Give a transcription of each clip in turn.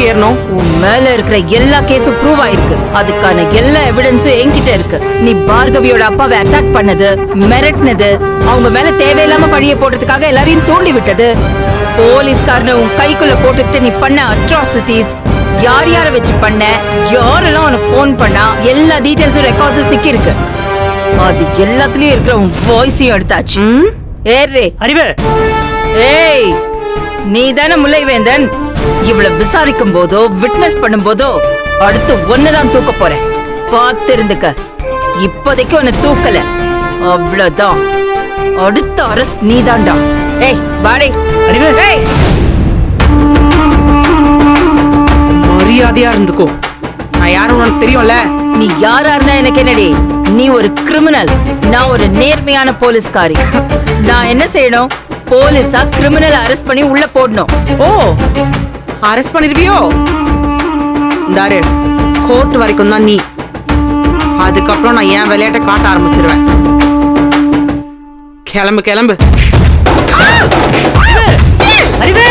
ஏறணும்? உன் மேல இருக்கிற எல்லா கேஸும் ப்ரூவ் ஆயிருக்கு. அதுக்கான எல்லா எவிடன்ஸும் என்கிட்ட இருக்கு. நீ பார்கவியோட அப்பாவை அட்டாக் பண்ணது, மிரட்டினது, அவங்க மேல தேவையில்லாம பழிய போடுறதுக்காக எல்லாரையும் தூண்டி விட்டது, போலீஸ்காரனை உன் கைக்குள்ள போட்டுட்டு நீ பண்ண அட்ராசிட்டிஸ், யார் யார வச்சு பண்ண, யாரெல்லாம் உனக்கு போன் பண்ணா, எல்லா டீடைல்ஸும் ரெக்கார்ட்ஸும் சிக்கி இருக்கு. அது எல்லாத்துலயும் இருக்கிற உன் வாய்ஸையும் எடுத்தாச்சு. ஏறே அறிவே. ஏய், நீ தானே முல்லைவேந்தன். இவ்வளவு விசாரிக்கும் போதோ விட்னஸ் பண்ணும் போதோ அடுத்து ஒன்னதான் தூக்க போறேன். பார்த்து இருந்துக்க. இப்போதைக்கு உன்னை தூக்கல, அவ்வளவுதான். அடுத்த அரஸ்ட் நீதான்டா. ஏய் வாடே. அறிவே. ஏய், மரியாதையா இருந்துக்கோ. நான் யாரும் உனக்கு தெரியும்ல. நீ யாரா இருந்தா எனக்கு என்னடி? நீ ஒரு கிரிமினல், நான் ஒரு நேர்மையான போலீஸ்காரி. நான் என்ன செய்யணும்? போலீஸா கிரிமினல் அரெஸ்ட் பண்ணி உள்ள போடணும். ஓ, அரெஸ்ட் பண்ணிருவியோ? இந்தாரு, கோர்ட் வரைக்கும் தான் நீ. அதுக்கப்புறம் நான் என் விளையாட்டை காட்ட ஆரம்பிச்சிருவேன். கிளம்பு கிளம்பு. அறிவே.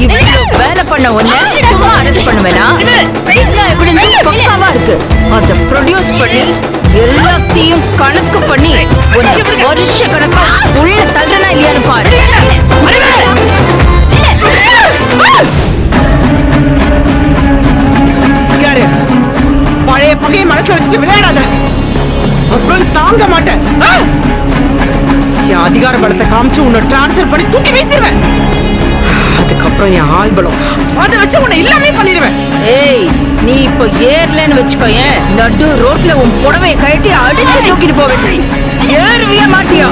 இவ்வளவு வேலை பண்ண ஒண்ணு சும்மா அரெஸ்ட் பண்ணுவேனா? எல்லா எவிடன்ஸும் பக்காவா இருக்கு. அத ப்ரொடியூஸ் பண்ணி எல்லாத்தையும் கணக்கு பண்ணி உன்னை வருஷ கணக்கா உள்ள தள்ளுனா இல்லையான்னு பாரு. யாரு? பழைய பகையை மனசுல வச்சுட்டு விளையாடாத, அப்புறம் தாங்க மாட்டேன். என் அதிகார பலத்தை காமிச்சு உன்னை டிரான்ஸ்ஃபர் பண்ணி தூக்கி வீசிடுவேன். அதுக்கப்புறம் என் ஆள் பலம் அதை வச்சு உன்னை எல்லாமே பண்ணிடுவேன். ஏய், நீ இப்ப ஏறலன்னு வச்சுக்கோயேன், நடு ரோட்ல உன் புடவையை கட்டி அடிச்சு தூக்கிட்டு போவேன். ஏறுவிய மாட்டியா?